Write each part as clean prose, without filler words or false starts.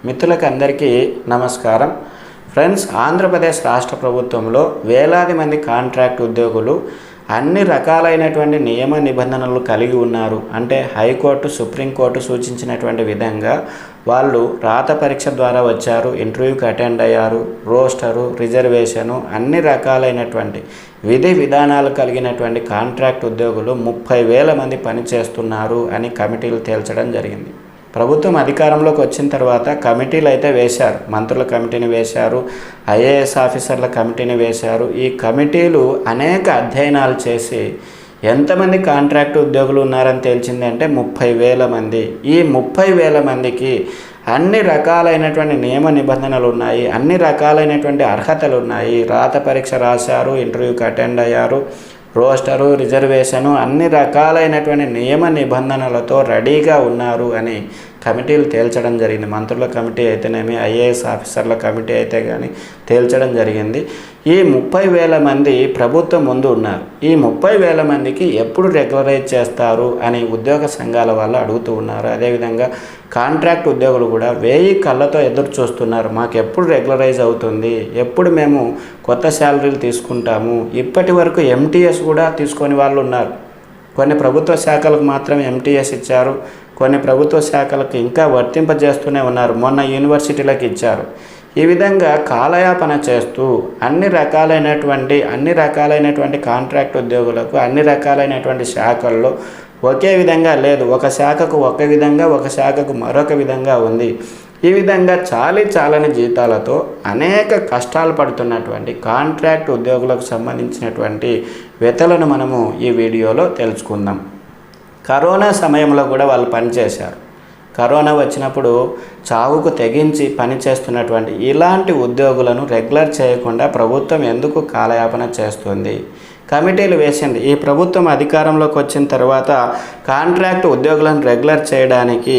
మిత్రులకు అందరికీ నమస్కారం. ఫ్రెండ్స్, ఆంధ్రప్రదేశ్ రాష్ట్ర ప్రభుత్వంలో వేలాది మంది కాంట్రాక్ట్ ఉద్యోగులు అన్ని రకాలైనటువంటి నియమ నిబంధనలు కలిగి ఉన్నారు. అంటే హైకోర్టు, సుప్రీంకోర్టు సూచించినటువంటి విధంగా వాళ్ళు రాత పరీక్ష ద్వారా వచ్చారు, ఇంటర్వ్యూకి అటెండ్ అయ్యారు, రోస్టరు, రిజర్వేషను, అన్ని రకాలైనటువంటి విధి విధానాలు కలిగినటువంటి కాంట్రాక్ట్ ఉద్యోగులు 30,000 మంది పనిచేస్తున్నారు అని కమిటీలు తేల్చడం జరిగింది. ప్రభుత్వం అధికారంలోకి వచ్చిన తర్వాత కమిటీలు అయితే వేశారు. మంత్రుల కమిటీని వేశారు, ఐఏఎస్ ఆఫీసర్ల కమిటీని వేశారు. ఈ కమిటీలు అనేక అధ్యయనాలు చేసి ఎంతమంది కాంట్రాక్ట్ ఉద్యోగులు ఉన్నారని తేల్చింది అంటే 30,000 మంది. ఈ 30,000 మందికి అన్ని రకాలైనటువంటి నియమ నిబంధనలు ఉన్నాయి, అన్ని రకాలైనటువంటి అర్హతలు ఉన్నాయి. రాత పరీక్ష రాశారు, ఇంటర్వ్యూకి అటెండ్ అయ్యారు, రోస్టరు, రిజర్వేషను, అన్ని రకాలైనటువంటి నియమ నిబంధనలతో రెడీగా ఉన్నారు అని కమిటీలు తేల్చడం జరిగింది. మంత్రుల కమిటీ అయితేనేమి, ఐఏఎస్ ఆఫీసర్ల కమిటీ అయితే కానీ తేల్చడం జరిగింది. ఈ 30,000 మంది ప్రభుత్వం ముందు ఉన్నారు. ఈ 30,000 మందికి ఎప్పుడు రెగ్యులరైజ్ చేస్తారు అని ఉద్యోగ సంఘాల వాళ్ళు అడుగుతూ ఉన్నారు. అదేవిధంగా కాంట్రాక్ట్ ఉద్యోగులు కూడా 1000 కళ్ళతో ఎదురు చూస్తున్నారు. మాకు ఎప్పుడు రెగ్యులరైజ్ అవుతుంది, ఎప్పుడు మేము కొత్త శాలరీలు తీసుకుంటాము. ఇప్పటి వరకు ఎంటీఎస్ కూడా తీసుకొని వాళ్ళు ఉన్నారు. కొన్ని ప్రభుత్వ శాఖలకు మాత్రం ఎంటీఎస్ ఇచ్చారు, కొన్ని ప్రభుత్వ శాఖలకు ఇంకా వర్తింపజేస్తూనే ఉన్నారు. మొన్న యూనివర్సిటీలకు ఇచ్చారు. ఈ విధంగా కాలయాపన చేస్తూ అన్ని రకాలైనటువంటి కాంట్రాక్ట్ ఉద్యోగులకు అన్ని రకాలైనటువంటి శాఖల్లో ఒకే విధంగా లేదు. ఒక శాఖకు ఒక విధంగా, ఒక శాఖకు మరొక విధంగా ఉంది. ఈ విధంగా చాలని జీతాలతో అనేక కష్టాలు పడుతున్నటువంటి కాంట్రాక్ట్ ఉద్యోగులకు సంబంధించినటువంటి వెతలను మనము ఈ వీడియోలో తెలుసుకుందాం. కరోనా సమయంలో కూడా వాళ్ళు పనిచేశారు. కరోనా వచ్చినప్పుడు చావుకు తెగించి పనిచేస్తున్నటువంటి ఇలాంటి ఉద్యోగులను రెగ్యులర్ చేయకుండా ప్రభుత్వం ఎందుకు కాలయాపన చేస్తుంది? కమిటీలు వేసింది. ఈ ప్రభుత్వం అధికారంలోకి వచ్చిన తర్వాత కాంట్రాక్ట్ ఉద్యోగులను రెగ్యులర్ చేయడానికి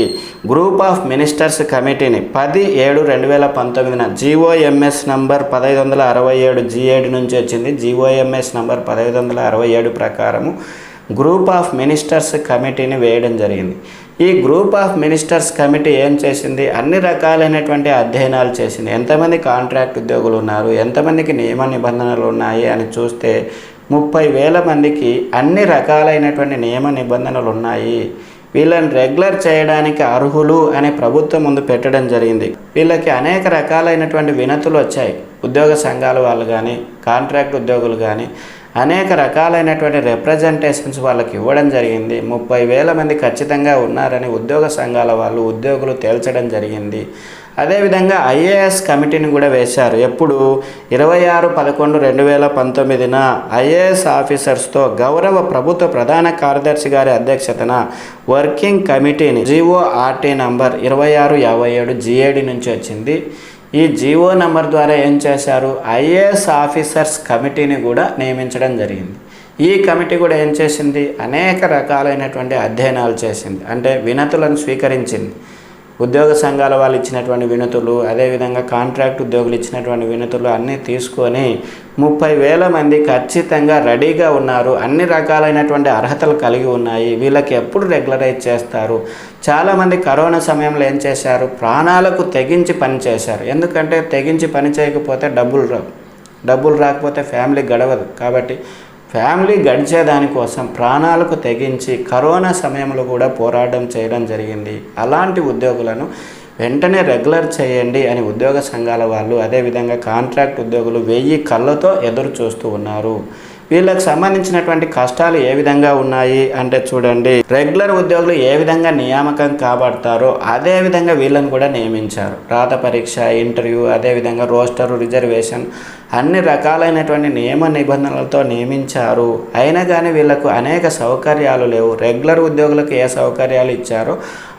గ్రూప్ ఆఫ్ మినిస్టర్స్ కమిటీని 10/7/2019 GOMS నంబర్ 1567 G7 నుంచి వచ్చింది. GOMS నంబర్ 1567 ప్రకారము గ్రూప్ ఆఫ్ మినిస్టర్స్ కమిటీని వేయడం జరిగింది. ఈ గ్రూప్ ఆఫ్ మినిస్టర్స్ కమిటీ ఏం చేసింది? అన్ని రకాలైనటువంటి అధ్యయనాలు చేసింది. ఎంతమంది కాంట్రాక్ట్ ఉద్యోగులు ఉన్నారు, ఎంతమందికి నియమ నిబంధనలు ఉన్నాయి అని చూస్తే 30,000 మందికి అన్ని రకాలైనటువంటి నియమ నిబంధనలు ఉన్నాయి. వీళ్ళని రెగ్యులర్ చేయడానికి అర్హులు అని ప్రభుత్వం ముందు పెట్టడం జరిగింది. వీళ్ళకి అనేక రకాలైనటువంటి వినతులు వచ్చాయి. ఉద్యోగ సంఘాల వాళ్ళు కానీ, కాంట్రాక్ట్ ఉద్యోగులు కానీ అనేక రకాలైనటువంటి రిప్రజెంటేషన్స్ వాళ్ళకి ఇవ్వడం జరిగింది. 30,000 మంది ఖచ్చితంగా ఉన్నారని ఉద్యోగ సంఘాల వాళ్ళు, ఉద్యోగులు తేల్చడం జరిగింది. అదేవిధంగా ఐఏఎస్ కమిటీని కూడా వేశారు. ఎప్పుడు 26/11/2019 ఐఏఎస్ ఆఫీసర్స్తో గౌరవ ప్రభుత్వ ప్రధాన కార్యదర్శి గారి అధ్యక్షతన వర్కింగ్ కమిటీని GORT నంబర్ 2657 G7 నుంచి వచ్చింది. ఈ GO నంబర్ ద్వారా ఏం చేశారు? ఐఏఎస్ ఆఫీసర్స్ కమిటీని కూడా నియమించడం జరిగింది. ఈ కమిటీ కూడా ఏం చేసింది? అనేక రకాలైనటువంటి అధ్యయనాలు చేసింది. అంటే వినతులను స్వీకరించింది. ఉద్యోగ సంఘాల వాళ్ళు ఇచ్చినటువంటి వినతులు, అదేవిధంగా కాంట్రాక్ట్ ఉద్యోగులు ఇచ్చినటువంటి వినతులు అన్నీ తీసుకొని 30,000 మంది ఖచ్చితంగా రెడీగా ఉన్నారు, అన్ని రకాలైనటువంటి అర్హతలు కలిగి ఉన్నాయి, వీళ్ళకి ఎప్పుడు రెగ్యులరైజ్ చేస్తారు. చాలామంది కరోనా సమయంలో ఏం చేశారు? ప్రాణాలకు తెగించి పని చేశారు. ఎందుకంటే తెగించి పని చేయకపోతే డబ్బులు రాకపోతే ఫ్యామిలీ గడవదు. కాబట్టి ఫ్యామిలీ గడిచేదానికోసం ప్రాణాలకు తెగించి కరోనా సమయంలో కూడా పోరాటం చేయడం జరిగింది. అలాంటి ఉద్యోగులను వెంటనే రెగ్యులర్ చేయండి అని ఉద్యోగ సంఘాల వాళ్ళు, అదేవిధంగా కాంట్రాక్ట్ ఉద్యోగులు 1000 కళ్ళతో ఎదురు చూస్తూ ఉన్నారు. వీళ్ళకి సంబంధించినటువంటి కష్టాలు ఏ విధంగా ఉన్నాయి అంటే చూడండి, రెగ్యులర్ ఉద్యోగులు ఏ విధంగా నియామకం కాబడతారో అదే విధంగా వీళ్ళని కూడా నియమించారు. రాత పరీక్ష, ఇంటర్వ్యూ, అదేవిధంగా రోస్టరు, రిజర్వేషన్, అన్ని రకాలైనటువంటి నియమ నిబంధనలతో నియమించారు. అయినా కానీ వీళ్ళకు అనేక సౌకర్యాలు లేవు. రెగ్యులర్ ఉద్యోగులకు ఏ సౌకర్యాలు ఇచ్చారో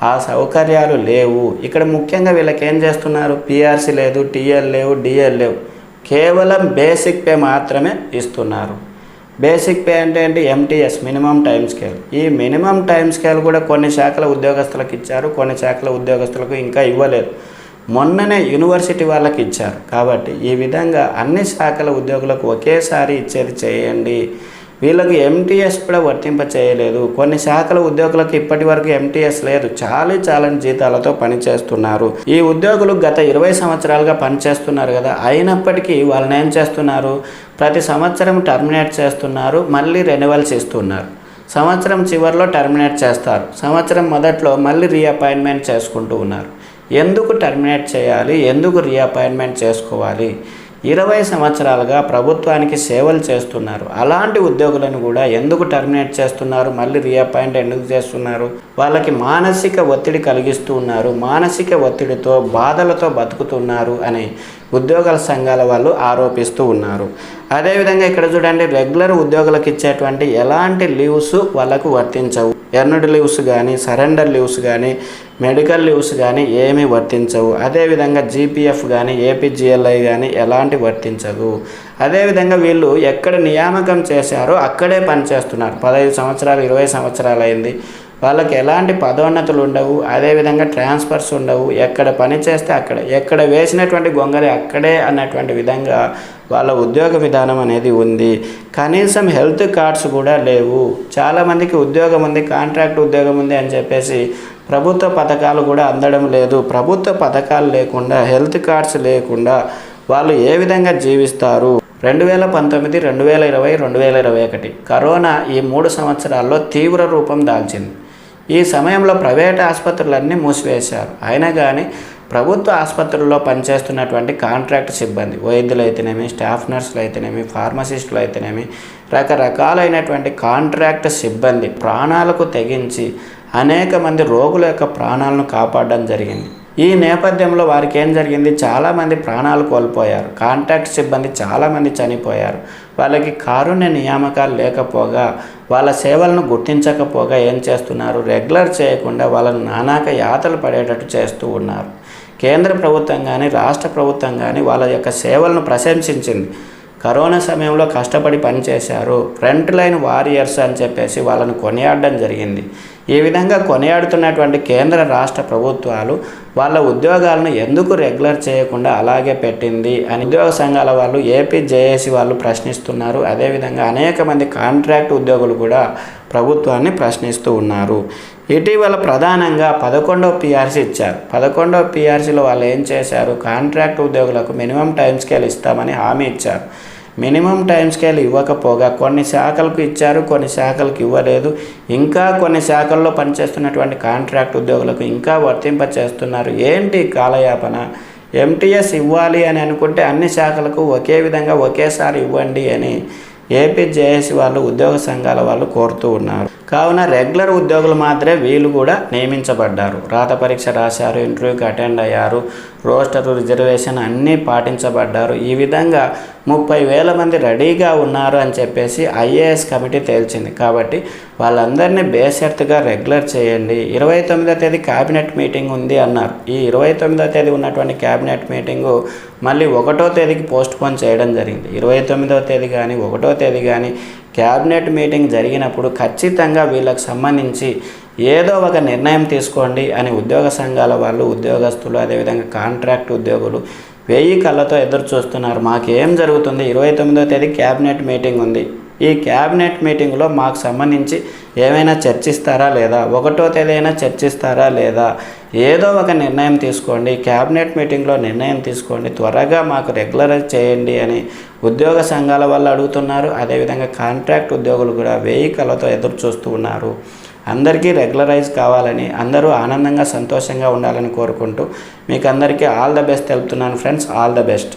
ఆ సౌకర్యాలు లేవు. ఇక్కడ ముఖ్యంగా వీళ్ళకి ఏం చేస్తున్నారు? PRC లేదు, TL లేవు, DL లేవు. కేవలం బేసిక్ పే మాత్రమే ఇస్తున్నారు. బేసిక్ పే అంటే ఏంటి? MTS, minimum time scale. ఈ మినిమం టైం స్కేల్ కూడా కొన్ని శాఖల ఉద్యోగస్తులకు ఇచ్చారు, కొన్ని శాఖల ఉద్యోగస్తులకు ఇంకా ఇవ్వలేదు. మొన్ననే యూనివర్సిటీ వాళ్ళకి ఇచ్చారు. కాబట్టి ఈ విధంగా అన్ని శాఖల ఉద్యోగులకు ఒకేసారి ఇచ్చేది చేయండి. వీళ్ళకి ఎంటీఎస్ కూడా వర్తింప చేయలేదు. కొన్ని శాఖల ఉద్యోగులకు ఇప్పటి వరకు ఎంటీఎస్ లేదు. చాలని జీతాలతో పనిచేస్తున్నారు. ఈ ఉద్యోగులు గత 20 సంవత్సరాలుగా పనిచేస్తున్నారు కదా, అయినప్పటికీ వాళ్ళని ఏం చేస్తున్నారు, ప్రతి సంవత్సరం టర్మినేట్ చేస్తున్నారు, మళ్ళీ రెన్యువల్స్ ఇస్తున్నారు. సంవత్సరం చివరిలో టర్మినేట్ చేస్తారు, సంవత్సరం మొదట్లో మళ్ళీ రీఅపాయింట్మెంట్ చేసుకుంటూ ఉన్నారు. ఎందుకు టర్మినేట్ చేయాలి, ఎందుకు రీఅపాయింట్మెంట్ చేసుకోవాలి? 20 సంవత్సరాలుగా ప్రభుత్వానికి సేవలు చేస్తున్నారు. అలాంటి ఉద్యోగులను కూడా ఎందుకు టర్మినేట్ చేస్తున్నారు, మళ్ళీ రీఅపాయింట్ ఎందుకు చేస్తున్నారు? వాళ్ళకి మానసిక ఒత్తిడి కలిగిస్తూ ఉన్నారు, మానసిక ఒత్తిడితో బాధలతో బతుకుతున్నారు అని ఉద్యోగుల సంఘాల వాళ్ళు ఆరోపిస్తూ ఉన్నారు. అదేవిధంగా ఇక్కడ చూడండి, రెగ్యులర్ ఉద్యోగులకు ఇచ్చేటువంటి ఎలాంటి లీవ్స్ వాళ్ళకు వర్తించవు. ఎర్నడ్ లీవ్స్ కానీ, సరెండర్ లీవ్స్ కానీ, మెడికల్ లీవ్స్ కానీ ఏమీ వర్తించవు. అదేవిధంగా జీపీఎఫ్ కానీ, ఏపీజీఎల్ఐ కానీ ఎలాంటి వర్తించవు. అదేవిధంగా వీళ్ళు ఎక్కడ నియామకం చేశారో అక్కడే పనిచేస్తున్నారు. 15 సంవత్సరాలు 20 సంవత్సరాలు అయింది, వాళ్ళకి ఎలాంటి పదోన్నతులు ఉండవు. అదేవిధంగా ట్రాన్స్ఫర్స్ ఉండవు. ఎక్కడ పని చేస్తే అక్కడ, ఎక్కడ వేసినటువంటి గొంగలి అక్కడే అన్నటువంటి విధంగా వాళ్ళ ఉద్యోగ విధానం అనేది ఉంది. కనీసం హెల్త్ కార్డ్స్ కూడా లేవు. చాలామందికి ఉద్యోగం ఉంది, కాంట్రాక్ట్ ఉద్యోగం ఉంది అని చెప్పేసి ప్రభుత్వ పథకాలు కూడా అందడం లేదు. ప్రభుత్వ పథకాలు లేకుండా, హెల్త్ కార్డ్స్ లేకుండా వాళ్ళు ఏ విధంగా జీవిస్తారు? 2019, 2020, 2021 కరోనా ఈ 3 సంవత్సరాల్లో తీవ్ర రూపం దాల్చింది. ఈ సమయంలో ప్రైవేట్ ఆసుపత్రులన్నీ మూసివేశారు. అయినా కానీ ప్రభుత్వ ఆసుపత్రుల్లో పనిచేస్తున్నటువంటి కాంట్రాక్ట్ సిబ్బంది, వైద్యులు అయితేనేమి, స్టాఫ్ నర్సులు అయితేనేమి, ఫార్మసిస్టులు అయితేనేమి, రకరకాలైనటువంటి కాంట్రాక్ట్ సిబ్బంది ప్రాణాలకు తెగించి అనేక మంది రోగుల యొక్క ప్రాణాలను కాపాడడం జరిగింది. ఈ నేపథ్యంలో వారికి ఏం జరిగింది, చాలామంది ప్రాణాలు కోల్పోయారు. కాంట్రాక్ట్ సిబ్బంది చాలామంది చనిపోయారు. వాళ్ళకి కారుణ్య నియామకాలు లేకపోగా, వాళ్ళ సేవలను గుర్తించకపోగా ఏం చేస్తున్నారు, రెగ్యులర్ చేయకుండా వాళ్ళను నానాక యాతలు పడేటట్టు చేస్తూ ఉన్నారు. కేంద్ర ప్రభుత్వం కానీ, రాష్ట్ర ప్రభుత్వం కానీ వాళ్ళ యొక్క సేవలను ప్రశంసించింది. కరోనా సమయంలో కష్టపడి పనిచేశారు, ఫ్రంట్ లైన్ వారియర్స్ అని చెప్పేసి వాళ్ళను కొనియాడడం జరిగింది. ఈ విధంగా కొనియాడుతున్నటువంటి కేంద్ర రాష్ట్ర ప్రభుత్వాలు వాళ్ళ ఉద్యోగాలను ఎందుకు రెగ్యులర్ చేయకుండా అలాగే పెట్టింది అని ఉద్యోగ సంఘాల వాళ్ళు, ఏపీ జేఏసీ వాళ్ళు ప్రశ్నిస్తున్నారు. అదేవిధంగా అనేక మంది కాంట్రాక్ట్ ఉద్యోగులు కూడా ప్రభుత్వాన్ని ప్రశ్నిస్తూ ఉన్నారు. ఇటీవల ప్రధానంగా 11వ పిఆర్సీ ఇచ్చారు. 11వ పిఆర్సీలో వాళ్ళు ఏం చేశారు, కాంట్రాక్ట్ ఉద్యోగులకు మినిమం టైం స్కేల్ ఇస్తామని హామీ ఇచ్చారు. మినిమం టైం స్కేల్ ఇవ్వకపోగా కొన్ని శాఖలకు ఇచ్చారు, కొన్ని శాఖలకు ఇవ్వలేదు. ఇంకా కొన్ని శాఖల్లో పనిచేస్తున్నటువంటి కాంట్రాక్ట్ ఉద్యోగులకు ఇంకా వర్తింప చేస్తున్నారు. ఏంటి కాలయాపన? ఎంటీఎస్ ఇవ్వాలి అని అనుకుంటే అన్ని శాఖలకు ఒకే విధంగా ఒకేసారి ఇవ్వండి అని ఏపీ జేఏసీ వాళ్ళు, ఉద్యోగ సంఘాల వాళ్ళు కోరుతూ ఉన్నారు. కావున రెగ్యులర్ ఉద్యోగులు మాత్రమే వీళ్ళు కూడా నియమించబడ్డారు. రాత పరీక్ష రాశారు, ఇంటర్వ్యూకి అటెండ్ అయ్యారు, రోస్టర్ రిజర్వేషన్ అన్నీ పాటించబడ్డారు. ఈ విధంగా 30,000 మంది రెడీగా ఉన్నారు అని చెప్పేసి ఐఏఎస్ కమిటీ తేల్చింది. కాబట్టి వాళ్ళందరినీ బేషరతుగా రెగ్యులర్ చేయండి. 29వ తేదీ క్యాబినెట్ మీటింగ్ ఉంది అన్నారు. ఈ 29వ తేదీ ఉన్నటువంటి క్యాబినెట్ మీటింగు మళ్ళీ 1వ తేదీకి పోస్ట్పోన్ చేయడం జరిగింది. 29వ తేదీ కానీ 1వ తేదీ కానీ క్యాబినెట్ మీటింగ్ జరిగినప్పుడు ఖచ్చితంగా వీళ్ళకి సంబంధించి ఏదో ఒక నిర్ణయం తీసుకోండి అని ఉద్యోగ సంఘాల వాళ్ళు, ఉద్యోగస్తులు, అదేవిధంగా కాంట్రాక్ట్ ఉద్యోగులు 1000 కళ్ళతో ఎదురు చూస్తున్నారు. మాకేం జరుగుతుంది, 29వ తేదీ క్యాబినెట్ మీటింగ్ ఉంది, ఈ క్యాబినెట్ మీటింగ్లో మాకు సంబంధించి ఏమైనా చర్చిస్తారా లేదా, 1వ తేదీ అయినా చర్చిస్తారా లేదా, ఏదో ఒక నిర్ణయం తీసుకోండి, క్యాబినెట్ మీటింగ్లో నిర్ణయం తీసుకోండి, త్వరగా మాకు రెగ్యులరైజ్ చేయండి అని ఉద్యోగ సంఘాల వాళ్ళు అడుగుతున్నారు. అదేవిధంగా కాంట్రాక్ట్ ఉద్యోగులు కూడా 1000 కళ్ళతో ఎదురు చూస్తూ ఉన్నారు. అందరికీ రెగ్యులరైజ్ కావాలని, అందరూ ఆనందంగా సంతోషంగా ఉండాలని కోరుకుంటూ మీకు అందరికీ ఆల్ ద బెస్ట్ తెలుపుతున్నాను ఫ్రెండ్స్. All the best.